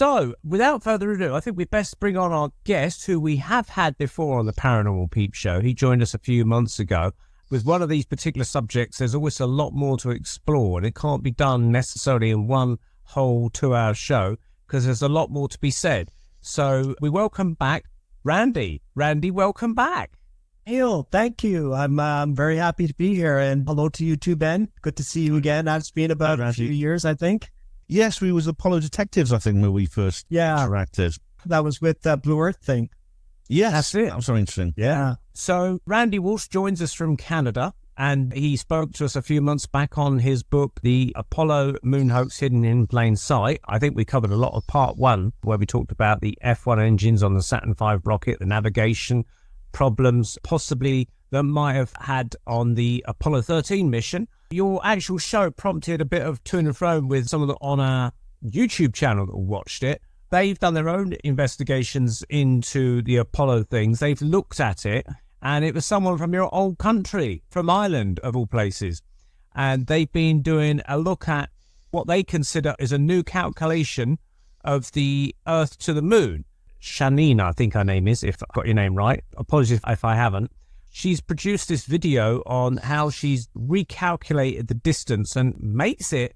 So, without further ado, I think we best bring on our guest, who we have had before on the Paranormal Peep Show. He joined us a few months ago. With one of these particular subjects, there's always a lot more to explore, and it can't be done necessarily in one whole 2-hour show, because there's a lot more to be said. So, we welcome back Randy. Randy, welcome back. Neil, thank you. I'm very happy to be here, and hello to you too, Ben. Good to see you again. It's been about a few years, I think. Yes, we was Apollo Detectives, I think, when we first interacted. That was with that Blue Earth thing. Yes, that's it. That was so interesting. Yeah. So Randy Walsh joins us from Canada, and he spoke to us a few months back on his book, The Apollo Moon Hoax Hidden in Plain Sight. I think we covered a lot of part one, where we talked about the F1 engines on the Saturn V rocket, the navigation problems possibly that might have had on the Apollo 13 mission. Your actual show prompted a bit of to and fro with someone on our YouTube channel that watched it. They've done their own investigations into the Apollo things. They've looked at it, and it was someone from your old country, from Ireland, of all places. And they've been doing a look at what they consider is a new calculation of the Earth to the Moon. Shanine, I think her name is, if I got your name right. Apologies if I haven't. She's produced this video on how she's recalculated the distance and makes it,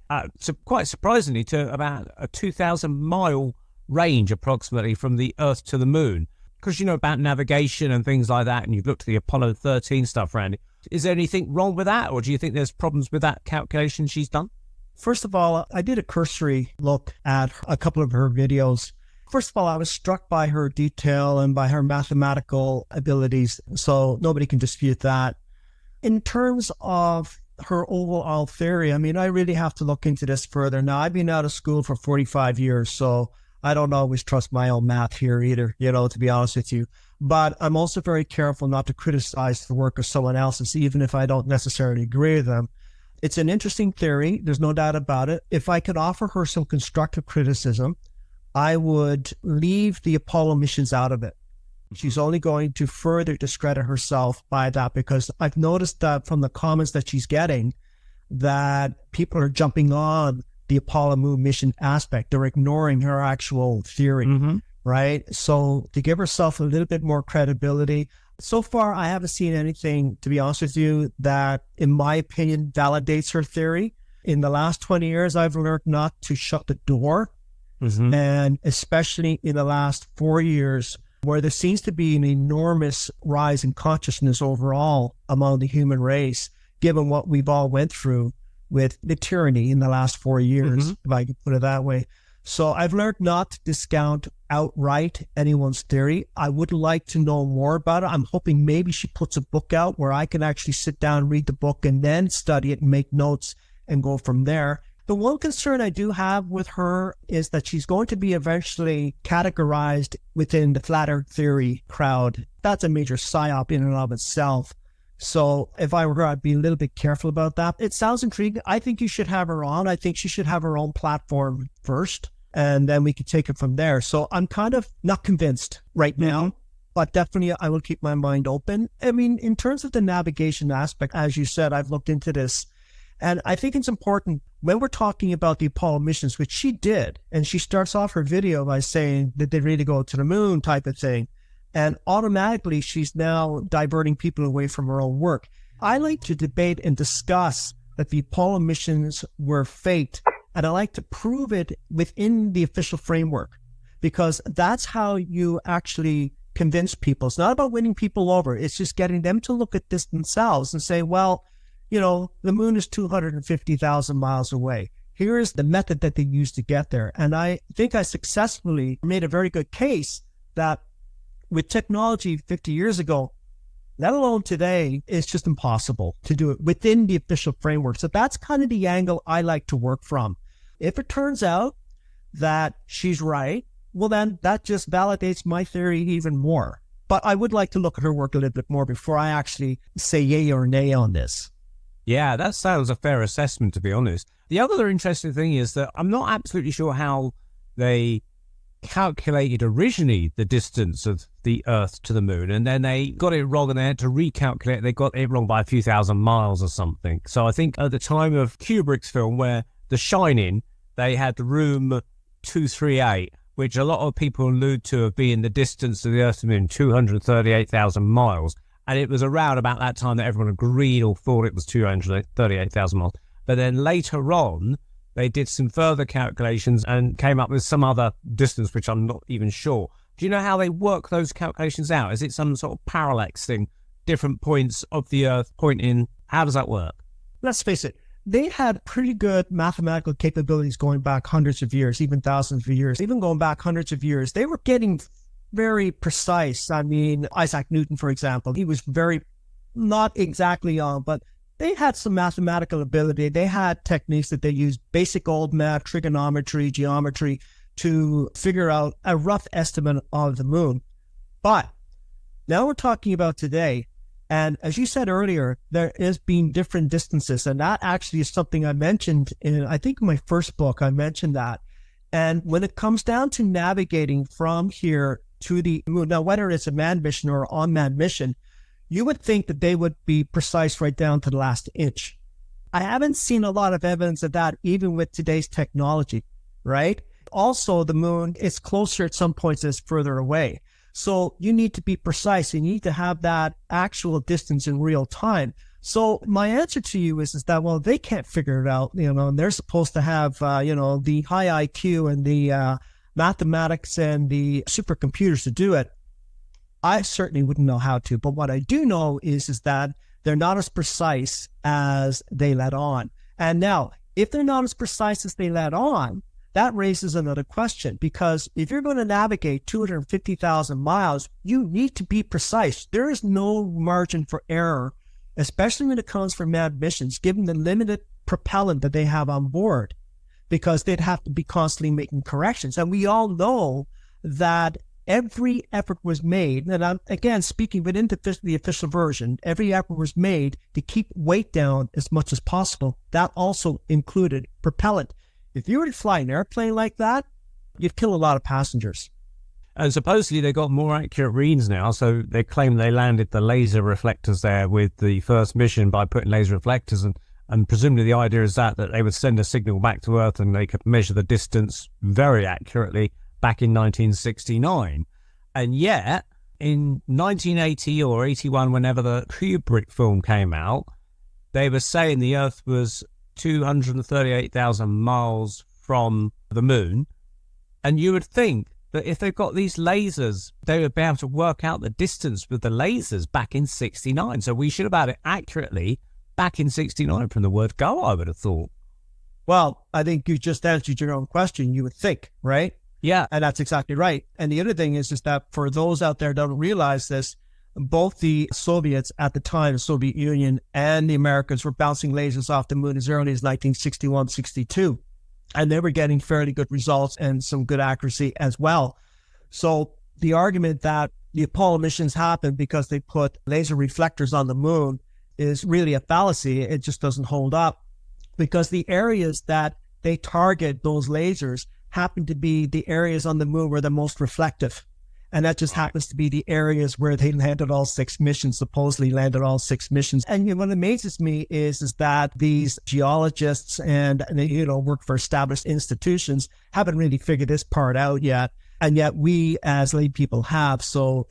quite surprisingly, to about a 2,000-mile range approximately from the Earth to the Moon. Because you know about navigation and things like that, and you've looked at the Apollo 13 stuff, Randy. Is there anything wrong with that, or do you think there's problems with that calculation she's done? First of all, I did a cursory look at a couple of her videos. First of all, I was struck by her detail and by her mathematical abilities, so nobody can dispute that. In terms of her overall theory, I mean, I really have to look into this further. Now, I've been out of school for 45 years, so I don't always trust my own math here either, to be honest with you. But I'm also very careful not to criticize the work of someone else's, even if I don't necessarily agree with them. It's an interesting theory. There's no doubt about it. If I could offer her some constructive criticism, I would leave the Apollo missions out of it. She's only going to further discredit herself by that, because I've noticed that from the comments that she's getting, that people are jumping on the Apollo moon mission aspect. They're ignoring her actual theory, right? So to give herself a little bit more credibility, so far I haven't seen anything, to be honest with you, that in my opinion validates her theory. In the last 20 years, I've learned not to shut the door. And especially in the last 4 years, where there seems to be an enormous rise in consciousness overall among the human race, given what we've all went through with the tyranny in the last 4 years, if I could put it that way. So I've learned not to discount outright anyone's theory. I would like to know more about it. I'm hoping maybe she puts a book out where I can actually sit down, read the book, and then study it and make notes and go from there. The one concern I do have with her is that she's going to be eventually categorized within the flat earth theory crowd. That's a major psyop in and of itself. So if I were her, I'd be a little bit careful about that. It sounds intriguing. I think you should have her on. I think she should have her own platform first, and then we could take it from there. So I'm kind of not convinced right now, but definitely I will keep my mind open. I mean, in terms of the navigation aspect, as you said, I've looked into this. And I think it's important when we're talking about the Apollo missions, which she did, and she starts off her video by saying that they really go to the moon type of thing. And automatically she's now diverting people away from her own work. I like to debate and discuss that the Apollo missions were faked, and I like to prove it within the official framework, because that's how you actually convince people. It's not about winning people over. It's just getting them to look at this themselves and say, well, the moon is 250,000 miles away. Here is the method that they used to get there. And I think I successfully made a very good case that with technology 50 years ago, let alone today, it's just impossible to do it within the official framework. So that's kind of the angle I like to work from. If it turns out that she's right, well, then that just validates my theory even more. But I would like to look at her work a little bit more before I actually say yay or nay on this. Yeah, that sounds a fair assessment, to be honest. The other interesting thing is that I'm not absolutely sure how they calculated originally the distance of the Earth to the moon, and then they got it wrong and they had to recalculate. They got it wrong by a few thousand miles or something. So I think at the time of Kubrick's film, where The Shining, they had the room 238, which a lot of people allude to of being the distance to the Earth to the Moon, 238,000 miles. And it was around about that time that everyone agreed or thought it was 238,000 miles. But then later on, they did some further calculations and came up with some other distance, which I'm not even sure. Do you know how they work those calculations out? Is it some sort of parallax thing, different points of the Earth pointing? How does that work? Let's face it, they had pretty good mathematical capabilities going back hundreds of years, even thousands of years, even going back hundreds of years. They were getting very precise. I mean, Isaac Newton, for example, he was very, not exactly on, but they had some mathematical ability. They had techniques that they used, basic old math, trigonometry, geometry, to figure out a rough estimate of the moon. But now we're talking about today. And as you said earlier, there is being different distances. And that actually is something I mentioned in, I think, my first book, I mentioned that. And when it comes down to navigating from here to the moon, now whether it's a manned mission or an unmanned mission, you would think that they would be precise right down to the last inch. I haven't seen a lot of evidence of that, even with today's technology, right? Also, the moon is closer at some points as further away. So you need to be precise. You need to have that actual distance in real time. So my answer to you is that, well, they can't figure it out, and they're supposed to have, the high IQ and the mathematics and the supercomputers to do it. I certainly wouldn't know how to. But what I do know is that they're not as precise as they let on. And now, if they're not as precise as they let on, that raises another question, because if you're going to navigate 250,000 miles, you need to be precise. There is no margin for error, especially when it comes from manned missions, given the limited propellant that they have on board, because they'd have to be constantly making corrections. And we all know that every effort was made, and I'm, again, speaking within the official version, every effort was made to keep weight down as much as possible. That also included propellant. If you were to fly an airplane like that, you'd kill a lot of passengers. And supposedly they got more accurate readings now, so they claim they landed the laser reflectors there with the first mission by putting laser reflectors, and presumably the idea is that they would send a signal back to Earth and they could measure the distance very accurately back in 1969. And yet, in 1980 or 81, whenever the Kubrick film came out, they were saying the Earth was 238,000 miles from the moon. And you would think that if they've got these lasers, they would be able to work out the distance with the lasers back in 69. So we should have had it accurately back in 69 from the word go, I would have thought. Well, I think you just answered your own question, you would think, right? Yeah. And that's exactly right. And the other thing is that for those out there that don't realize this, both the Soviets at the time, the Soviet Union, and the Americans were bouncing lasers off the moon as early as 1961, 62. And they were getting fairly good results and some good accuracy as well. So the argument that the Apollo missions happened because they put laser reflectors on the moon is really a fallacy. It just doesn't hold up, because the areas that they target those lasers happen to be the areas on the moon where they're most reflective. And that just happens to be the areas where they landed all 6 missions, supposedly landed all 6 missions. And what amazes me is that these geologists and, work for established institutions haven't really figured this part out yet. And yet we as lay people have. So,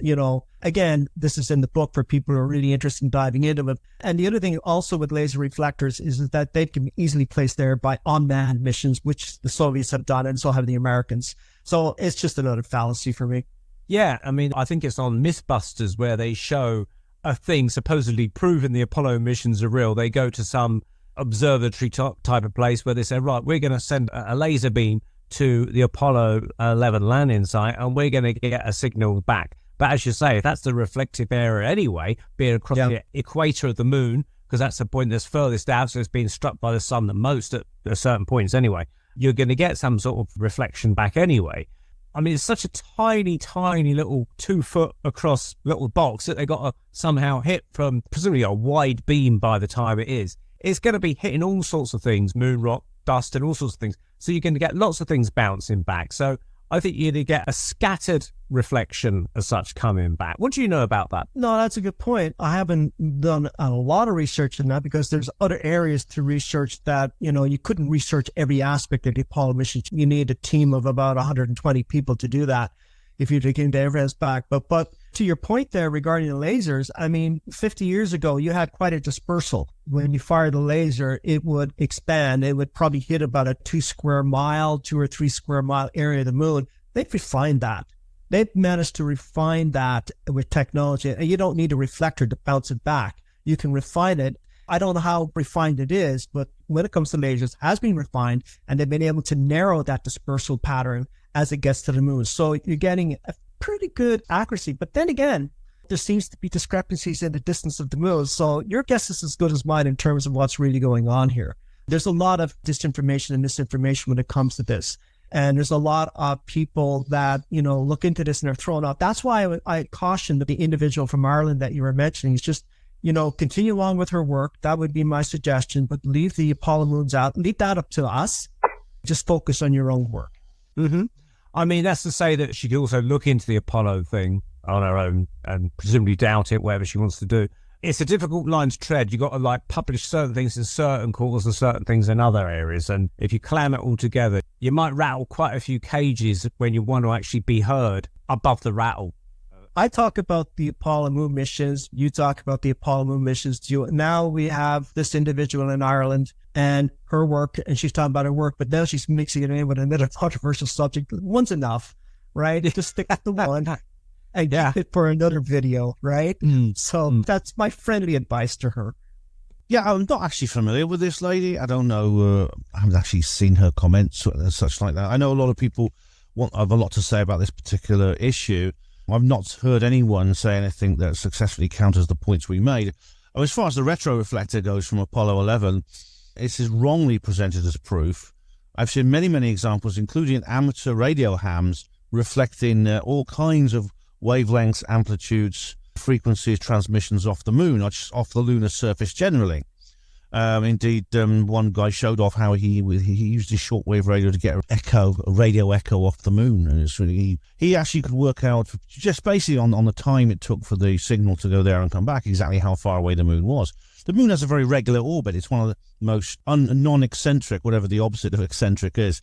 again, this is in the book for people who are really interested in diving into it. And the other thing also with laser reflectors is that they can be easily placed there by unmanned missions, which the Soviets have done, and so have the Americans. So it's just another fallacy for me. Yeah, I mean, I think it's on Mythbusters where they show a thing supposedly proving the Apollo missions are real. They go to some observatory type of place where they say, right, we're going to send a laser beam to the Apollo 11 landing site and we're going to get a signal back. But as you say, if that's the reflective area anyway, being across the equator of the moon, because that's the point that's furthest out, so it's being struck by the sun the most at certain points anyway, you're going to get some sort of reflection back anyway. I mean, it's such a tiny, tiny little 2-foot across little box that they got to somehow hit from presumably a wide beam by the time it is. It's going to be hitting all sorts of things, moon rock, dust, and all sorts of things. So you're going to get lots of things bouncing back. So I think you'd get a scattered reflection as such coming back. What do you know about that? No, that's a good point. I haven't done a lot of research in that because there's other areas to research that, you couldn't research every aspect of the Apollo mission. You need a team of about 120 people to do that if you're taking the evidence back. But to your point there regarding the lasers, 50 years ago, you had quite a dispersal. When you fired a laser, it would expand. It would probably hit about a 2 or 3 square mile area of the moon. They've refined that. They've managed to refine that with technology. And you don't need a reflector to bounce it back. You can refine it. I don't know how refined it is, but when it comes to lasers, it has been refined, and they've been able to narrow that dispersal pattern as it gets to the moon. So you're getting a pretty good accuracy. But then again, there seems to be discrepancies in the distance of the moon. So your guess is as good as mine in terms of what's really going on here. There's a lot of disinformation and misinformation when it comes to this. And there's a lot of people that, look into this and are thrown off. That's why I caution the individual from Ireland that you were mentioning is just, continue along with her work. That would be my suggestion, but leave the Apollo moons out. Leave that up to us. Just focus on your own work. Mm-hmm. That's to say that she could also look into the Apollo thing on her own and presumably doubt it, whatever she wants to do. It's a difficult line to tread. You've got to publish certain things in certain quarters and certain things in other areas. And if you clam it all together, you might rattle quite a few cages when you want to actually be heard above the rattle. I talk about the Apollo moon missions. You talk about the Apollo moon missions. Now we have this individual in Ireland and her work, and she's talking about her work, but now she's mixing it in with another controversial subject. One's enough, right? Just stick with the one. And keep it for another video, right? So that's my friendly advice to her. Yeah, I'm not actually familiar with this lady. I don't know. I haven't actually seen her comments and such like that. I know a lot of people have a lot to say about this particular issue. I've not heard anyone say anything that successfully counters the points we made. As far as the retro reflector goes from Apollo 11, it is wrongly presented as proof. I've seen many, many examples, including amateur radio hams, reflecting all kinds of wavelengths, amplitudes, frequencies, transmissions off the moon, or just off the lunar surface generally. Indeed, one guy showed off how he used his shortwave radio to get a radio echo off the moon, and it's really he actually could work out just basically on the time it took for the signal to go there and come back exactly how far away the moon was. The moon has a very regular orbit. It's one of the most non-eccentric, whatever the opposite of eccentric is,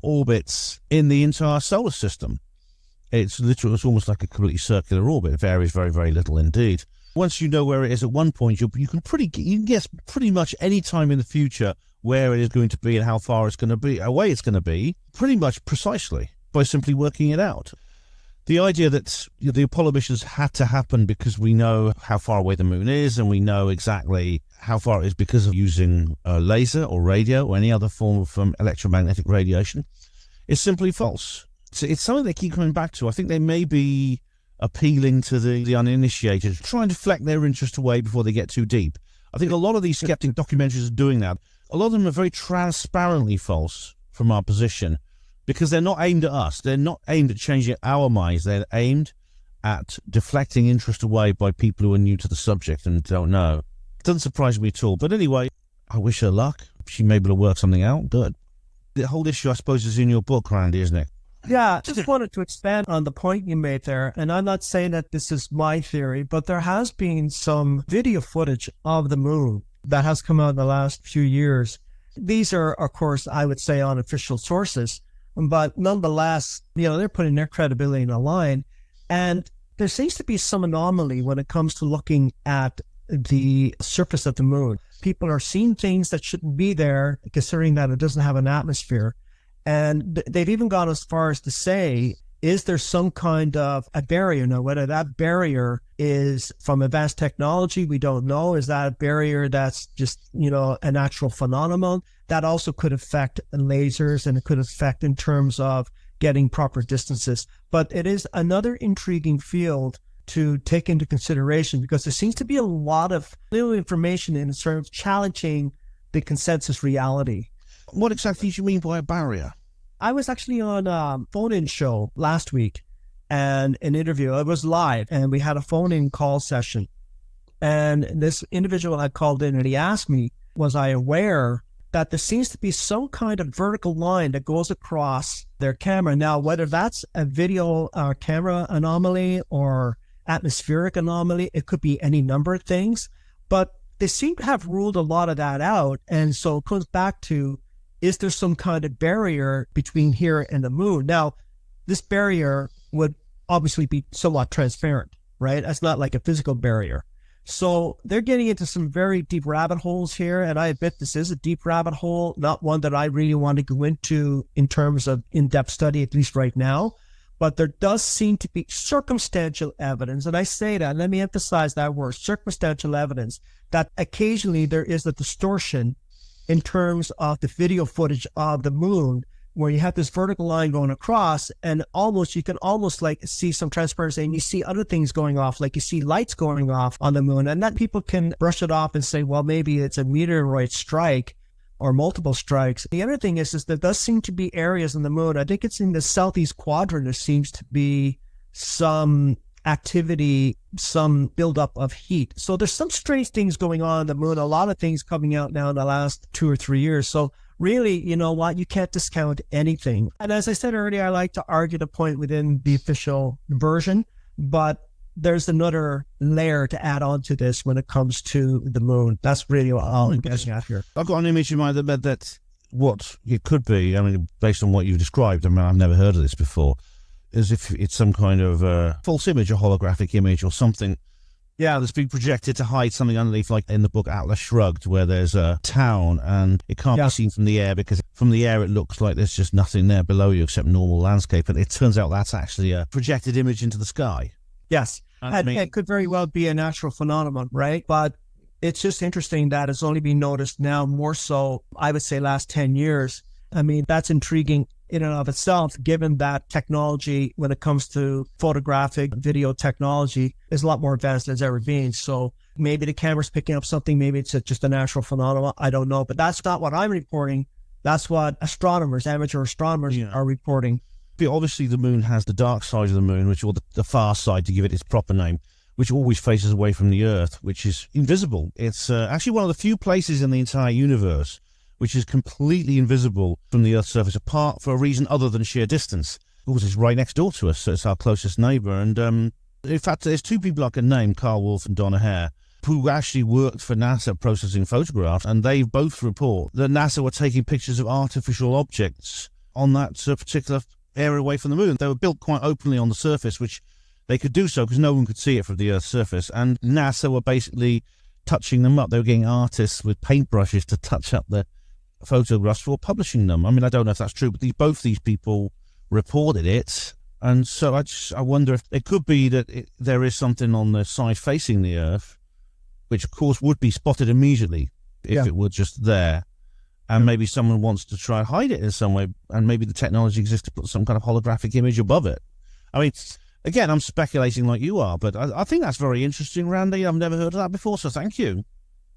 orbits in the entire solar system. It's almost like a completely circular orbit. It varies very, very little indeed. Once you know where it is at one point, you can guess pretty much any time in the future where it is going to be and how far it's going to be, away it's going to be, pretty much precisely by simply working it out. The idea that the Apollo missions had to happen because we know how far away the moon is and we know exactly how far it is because of using a laser or radio or any other form of electromagnetic radiation is simply false. It's something they keep coming back to. I think they may be appealing to the uninitiated, trying to deflect their interest away before they get too deep. I think a lot of these skeptic documentaries are doing that. A lot of them are very transparently false from our position because they're not aimed at us. They're not aimed at changing our minds. They're aimed at deflecting interest away by people who are new to the subject and don't know. It doesn't surprise me at all. But anyway, I wish her luck. She may be able to work something out. Good. The whole issue, I suppose, is in your book, Randy, isn't it? Yeah, just wanted to expand on the point you made there. And I'm not saying that this is my theory, but there has been some video footage of the moon that has come out in the last few years. These are, of course, I would say unofficial sources, but nonetheless, they're putting their credibility in the line. And there seems to be some anomaly when it comes to looking at the surface of the moon. People are seeing things that shouldn't be there, considering that it doesn't have an atmosphere. And they've even gone as far as to say, is there some kind of a barrier? Now, whether that barrier is from advanced technology, we don't know. Is that a barrier that's just, a natural phenomenon? That also could affect lasers, and it could affect in terms of getting proper distances. But it is another intriguing field to take into consideration because there seems to be a lot of new information in terms of challenging the consensus reality. What exactly do you mean by a barrier? I was actually on a phone-in show last week and an interview. It was live, and we had a phone-in call session. And this individual had called in, and he asked me, was I aware that there seems to be some kind of vertical line that goes across their camera. Now, whether that's a video camera anomaly or atmospheric anomaly, it could be any number of things, but they seem to have ruled a lot of that out. And so it comes back to, is there some kind of barrier between here and the moon? Now, this barrier would obviously be somewhat transparent, right? It's not like a physical barrier. So they're getting into some very deep rabbit holes here. And I admit this is a deep rabbit hole, not one that I really want to go into in terms of in-depth study, at least right now. But there does seem to be circumstantial evidence. And I say that, and let me emphasize that word, circumstantial evidence, that occasionally there is a distortion in terms of the video footage of the moon, where you have this vertical line going across, and you can almost like see some transparency, and you see other things going off, like you see lights going off on the moon, and that people can brush it off and say, well, maybe it's a meteoroid strike or multiple strikes. The other thing is there does seem to be areas on the moon. I think it's in the southeast quadrant. There seems to be some activity, some buildup of heat. So there's some strange things going on the moon, a lot of things coming out now in the last 2 or 3 years. So really, you know what, you can't discount anything. And as I said earlier, I like to argue the point within the official version, but there's another layer to add on to this when it comes to the moon. That's really what I'm getting at here. I've got an image in mind that what it could be, I mean, based on what you've described, I mean, I've never heard of this before, as if it's some kind of false image, a holographic image or something. Yeah, that's been projected to hide something underneath, like in the book Atlas Shrugged, where there's a town and it can't be seen from the air, because from the air it looks like there's just nothing there below you except normal landscape. And it turns out that's actually a projected image into the sky. Yes, and it could very well be a natural phenomenon, right? But it's just interesting that it's only been noticed now, more so, I would say, last 10 years. I mean, that's intriguing in and of itself, given that technology, when it comes to photographic video technology, is a lot more advanced than it's ever been. So maybe the camera's picking up something, maybe it's just a natural phenomenon, I don't know. But that's not what I'm reporting. That's what astronomers, amateur astronomers are reporting. Obviously, the moon has the dark side of the moon, or the far side, to give it its proper name, which always faces away from the Earth, which is invisible. It's actually one of the few places in the entire universe which is completely invisible from the Earth's surface, apart for a reason other than sheer distance. Of course, it's right next door to us, so it's our closest neighbour. And in fact, there's two people I can name, Carl Wolf and Donna Hare, who actually worked for NASA processing photographs, and they both report that NASA were taking pictures of artificial objects on that particular area away from the moon. They were built quite openly on the surface, which they could do so because no one could see it from the Earth's surface. And NASA were basically touching them up. They were getting artists with paintbrushes to touch up the photographs for publishing them. I mean, I don't know if that's true, but both these people reported it. And so I wonder if it could be that there is something on the side facing the Earth, which of course would be spotted immediately if it were just there. And maybe someone wants to try and hide it in some way, and maybe the technology exists to put some kind of holographic image above it. I mean, again, I'm speculating like you are, but I think that's very interesting, Randy. I've never heard of that before, so thank you.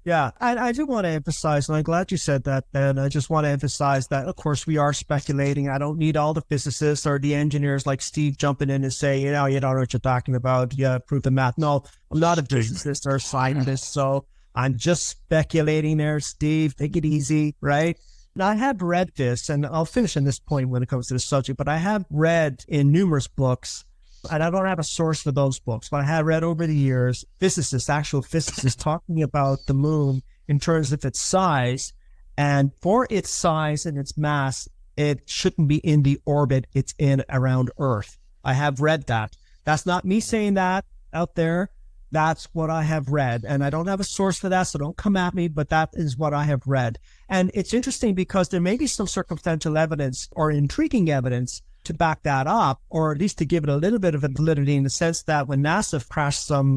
Yeah, I do want to emphasize, and I'm glad you said that, Ben. I just want to emphasize that, of course, we are speculating. I don't need all the physicists or the engineers like Steve jumping in and say, you don't know what you're talking about. Yeah, prove the math. No, I'm not a physicist or a scientist, so I'm just speculating there, Steve. Take it easy, right? Now, I have read this, and I'll finish on this point when it comes to the subject, but I have read in numerous books, and I don't have a source for those books, but I have read over the years, actual physicists talking about the moon in terms of its size. And for its size and its mass, it shouldn't be in the orbit it's in around Earth. I have read that. That's not me saying that out there. That's what I have read. And I don't have a source for that, so don't come at me, but that is what I have read. And it's interesting because there may be some circumstantial evidence or intriguing evidence to back that up, or at least to give it a little bit of a validity, in the sense that when NASA crashed some,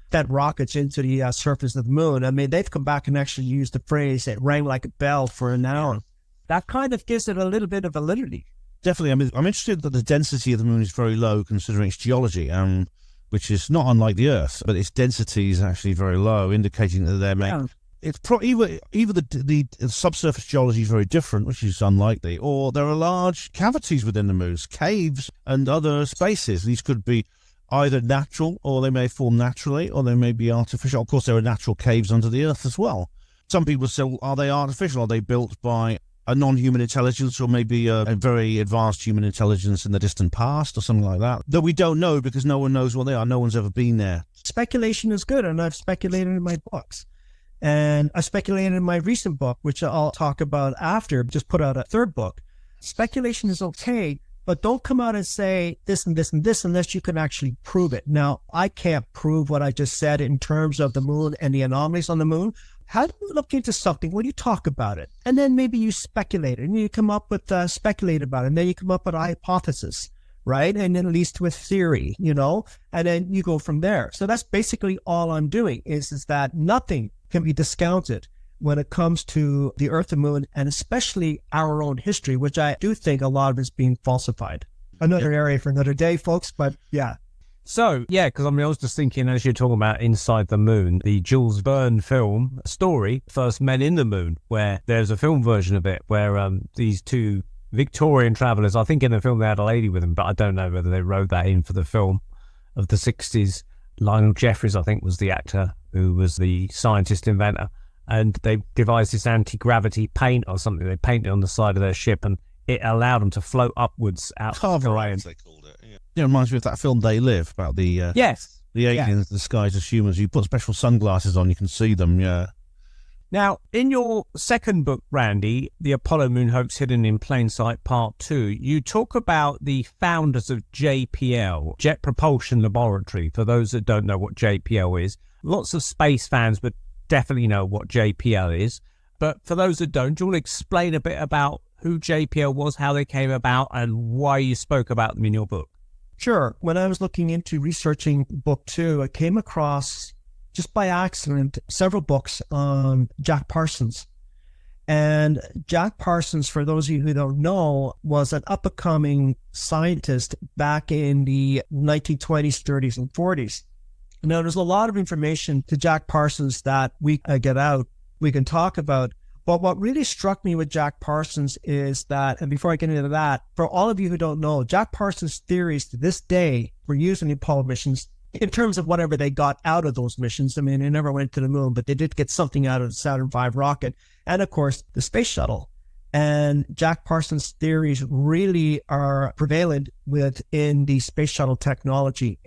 dead rockets into the surface of the moon, I mean, they've come back and actually used the phrase, it rang like a bell for an hour. That kind of gives it a little bit of validity. Definitely. I mean, I'm interested that the density of the moon is very low considering its geology, which is not unlike the Earth, but its density is actually very low, indicating that they're making... It's either the subsurface geology is very different, which is unlikely, or there are large cavities within the moon, caves and other spaces. These could be either natural, or they may form naturally, or they may be artificial. Of course, there are natural caves under the Earth as well. Some people say, well, are they artificial? Are they built by a non-human intelligence, or maybe a very advanced human intelligence in the distant past or something like that? Though we don't know, because no one knows what they are. No one's ever been there. Speculation is good, and I've speculated in my books. And I speculated in my recent book, which I'll talk about after, just put out a third book. Speculation is okay, but don't come out and say this and this and this unless you can actually prove it. Now, I can't prove what I just said in terms of the moon and the anomalies on the moon. How do you look into something when you talk about it? And then maybe you speculate, and you come up with speculate about it, and then you come up with a hypothesis, right? And then it leads to a theory, and then you go from there. So that's basically all I'm doing is that nothing can be discounted when it comes to the Earth and Moon, and especially our own history, which I do think a lot of is being falsified. Another area for another day, folks, but yeah. So, yeah, because I was just thinking, as you're talking about Inside the Moon, the Jules Verne film story, First Men in the Moon, where there's a film version of it where these two Victorian travellers, I think in the film they had a lady with them, but I don't know whether they wrote that in for the film of the 60s. Lionel Jeffries, I think, was the actor who was the scientist inventor. And they devised this anti-gravity paint or something. They painted it on the side of their ship, and it allowed them to float upwards out of the rain. They called it. Yeah. It reminds me of that film They Live, about the yes, the aliens disguised as humans. You put special sunglasses on, you can see them. Yeah. Now, in your second book, Randy, The Apollo Moon Hoax Hidden in Plain Sight Part 2, you talk about the founders of JPL, Jet Propulsion Laboratory. For those that don't know what JPL is, lots of space fans would definitely know what JPL is. But for those that don't, do you want to explain a bit about who JPL was, how they came about, and why you spoke about them in your book? Sure. When I was looking into researching book 2, I came across, just by accident, several books on Jack Parsons. And Jack Parsons, for those of you who don't know, was an up-and-coming scientist back in the 1920s, 30s, and 40s. Now, there's a lot of information to Jack Parsons that we can talk about. But what really struck me with Jack Parsons is that, and before I get into that, for all of you who don't know, Jack Parsons' theories to this day were used in the Apollo missions in terms of whatever they got out of those missions. I mean, they never went to the moon, but they did get something out of the Saturn V rocket and, of course, the space shuttle. And Jack Parsons' theories really are prevalent within the space shuttle technology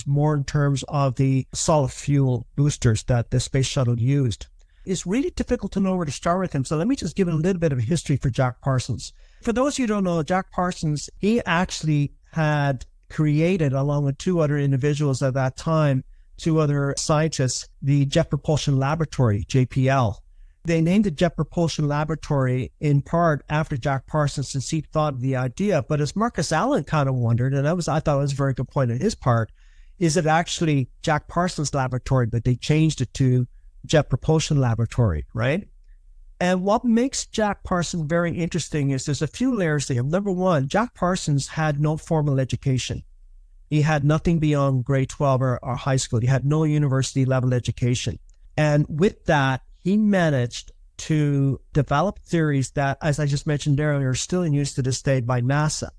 more in terms of the solid fuel boosters that the space shuttle used. It's really difficult to know where to start with him. So let me just give a little bit of history for Jack Parsons. For those of you who don't know, Jack Parsons, he actually had created, along with two other individuals at that time, two other scientists, the Jet Propulsion Laboratory, JPL. They named the Jet Propulsion Laboratory in part after Jack Parsons, since he thought of the idea. But as Marcus Allen kind of wondered, and I thought it was a very good point on his part, is it actually Jack Parsons Laboratory, but they changed it to Jet Propulsion Laboratory, right? And what makes Jack Parsons very interesting is there's a few layers to him. Number one, Jack Parsons had no formal education. He had nothing beyond grade 12 or high school. He had no university level education. And with that, he managed to develop theories that, as I just mentioned earlier, are still in use to this day by NASA.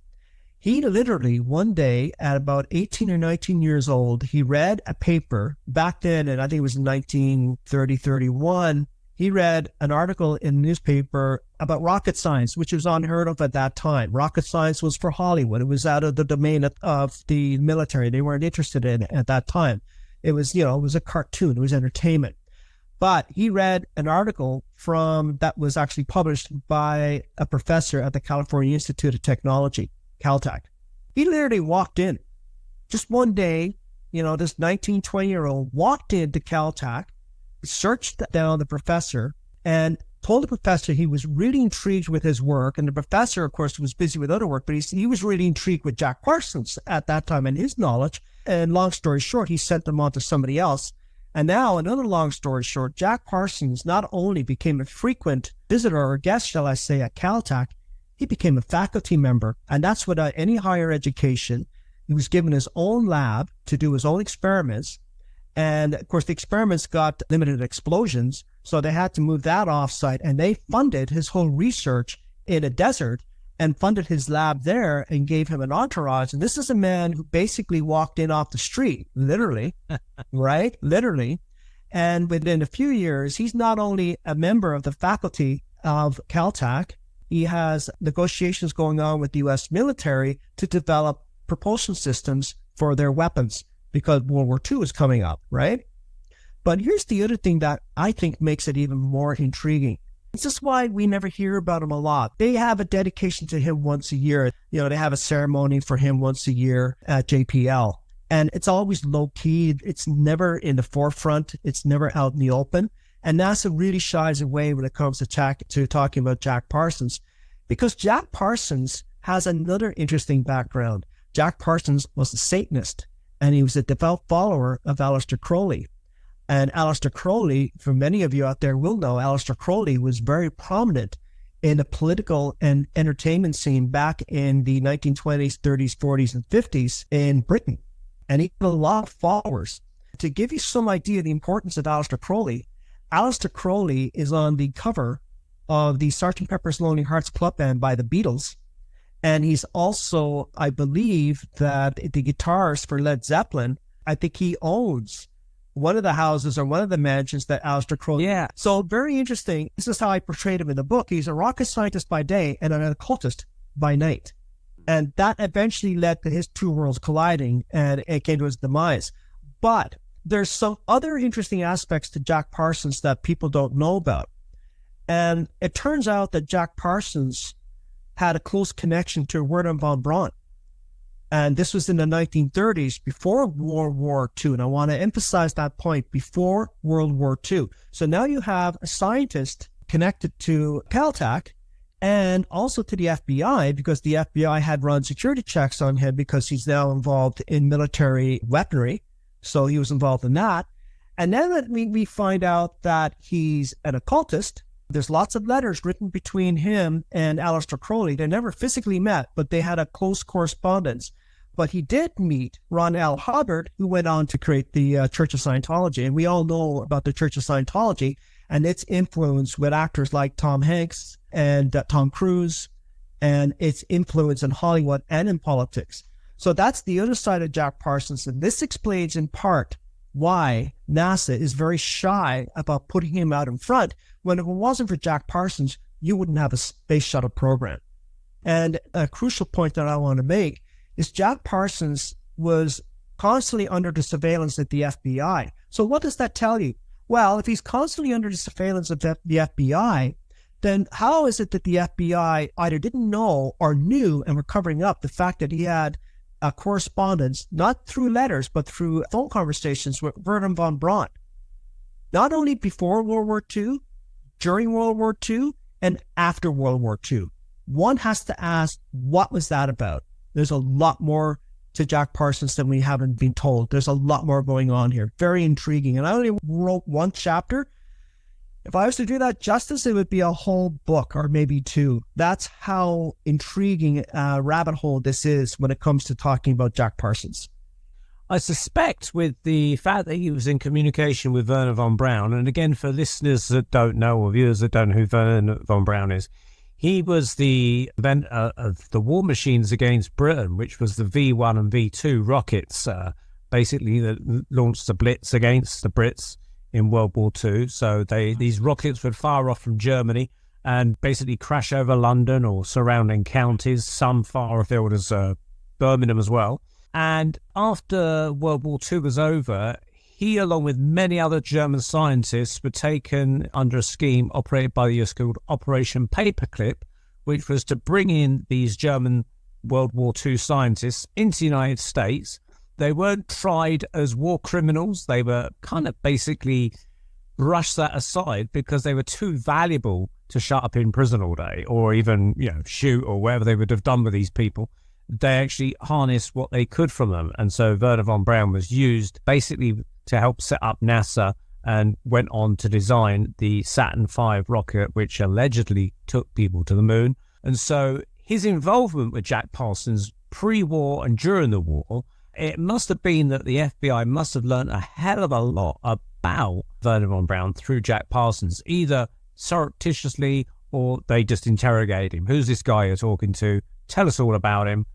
He literally, one day, at about 18 or 19 years old, he read a paper back then, and I think it was 1930, 31. He read an article in the newspaper about rocket science, which was unheard of at that time. Rocket science was for Hollywood. It was out of the domain of the military. They weren't interested in it at that time. It was, it was a cartoon. It was entertainment. But he read an article that was actually published by a professor at the California Institute of Technology, Caltech. He literally walked in just one day, this 19, 20-year-old walked into Caltech, searched down the professor, and told the professor he was really intrigued with his work. And the professor, of course, was busy with other work, but he was really intrigued with Jack Parsons at that time and his knowledge. And long story short, he sent them on to somebody else. And now, another long story short, Jack Parsons not only became a frequent visitor or guest, shall I say, at Caltech, he became a faculty member. And that's without any higher education. He was given his own lab to do his own experiments. And of course, the experiments got limited explosions, so they had to move that offsite. And they funded his whole research in a desert and funded his lab there and gave him an entourage. And this is a man who basically walked in off the street, literally, right? Literally. And within a few years, he's not only a member of the faculty of Caltech, he has negotiations going on with the U.S. military to develop propulsion systems for their weapons because World War II is coming up, right? But here's the other thing that I think makes it even more intriguing. This is why we never hear about him a lot. They have a dedication to him once a year. They have a ceremony for him once a year at JPL. And it's always low-key. It's never in the forefront. It's never out in the open. And NASA really shies away when it comes to talking about Jack Parsons, because Jack Parsons has another interesting background. Jack Parsons was a Satanist, and he was a devout follower of Aleister Crowley. And Aleister Crowley, for many of you out there will know, Aleister Crowley was very prominent in the political and entertainment scene back in the 1920s, 30s, 40s, and 50s in Britain. And he had a lot of followers. To give you some idea of the importance of Aleister Crowley is on the cover of the Sgt. Pepper's Lonely Hearts Club Band by the Beatles. And he's also, I believe, that the guitarist for Led Zeppelin, I think he owns one of the houses or one of the mansions that Aleister Crowley. Yeah. So very interesting. This is how I portrayed him in the book. He's a rocket scientist by day and an occultist by night. And that eventually led to his two worlds colliding, and it came to his demise. But there's some other interesting aspects to Jack Parsons that people don't know about. And it turns out that Jack Parsons had a close connection to Werner Von Braun. And this was in the 1930s, before World War II. And I want to emphasize that point, before World War II. So now you have a scientist connected to Caltech and also to the FBI, because the FBI had run security checks on him because he's now involved in military weaponry. So he was involved in that. And then we find out that he's an occultist. There's lots of letters written between him and Aleister Crowley. They never physically met, but they had a close correspondence. But he did meet Ron L. Hubbard, who went on to create the Church of Scientology. And we all know about the Church of Scientology and its influence with actors like Tom Hanks and Tom Cruise, and its influence in Hollywood and in politics. So that's the other side of Jack Parsons. And this explains in part why NASA is very shy about putting him out in front, when if it wasn't for Jack Parsons, you wouldn't have a space shuttle program. And a crucial point that I want to make is Jack Parsons was constantly under the surveillance of the FBI. So what does that tell you? Well, if he's constantly under the surveillance of the FBI, then how is it that the FBI either didn't know or knew and were covering up the fact that he had a correspondence, not through letters, but through phone conversations with Werner Von Braun, not only before World War II, during World War II, and after World War II? One has to ask, what was that about? There's a lot more to Jack Parsons than we haven't been told. There's a lot more going on here. Very intriguing. And I only wrote one chapter. If I was to do that justice, it would be a whole book or maybe two. That's how intriguing a rabbit hole this is when it comes to talking about Jack Parsons. I suspect with the fact that he was in communication with Werner Von Braun, and again, for listeners that don't know or viewers that don't know who Werner Von Braun is, he was the inventor of the war machines against Britain, which was the V1 and V2 rockets, basically that launched the Blitz against the Brits in World War II. So these rockets would fire off from Germany and basically crash over London or surrounding counties, some far afield as Birmingham as well. And after World War II was over, he, along with many other German scientists, were taken under a scheme operated by the US called Operation Paperclip, which was to bring in these German World War II scientists into the United States. They weren't tried as war criminals. They were kind of basically brushed that aside because they were too valuable to shut up in prison all day or even, shoot or whatever they would have done with these people. They actually harnessed what they could from them. And so Werner von Braun was used basically to help set up NASA and went on to design the Saturn V rocket, which allegedly took people to the moon. And so his involvement with Jack Parsons pre-war and during the war, it must have been that the FBI must have learned a hell of a lot about Werner von Braun through Jack Parsons, either surreptitiously or they just interrogated him. Who's this guy you're talking to? Tell us all about him.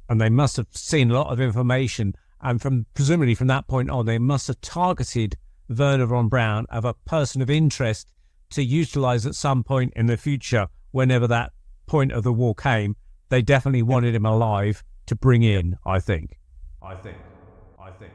And they must have seen a lot of information. And presumably from that point on, they must have targeted Werner Von Braun as a person of interest to utilize at some point in the future, whenever that point of the war came. They definitely wanted him alive to bring in, I think. I think.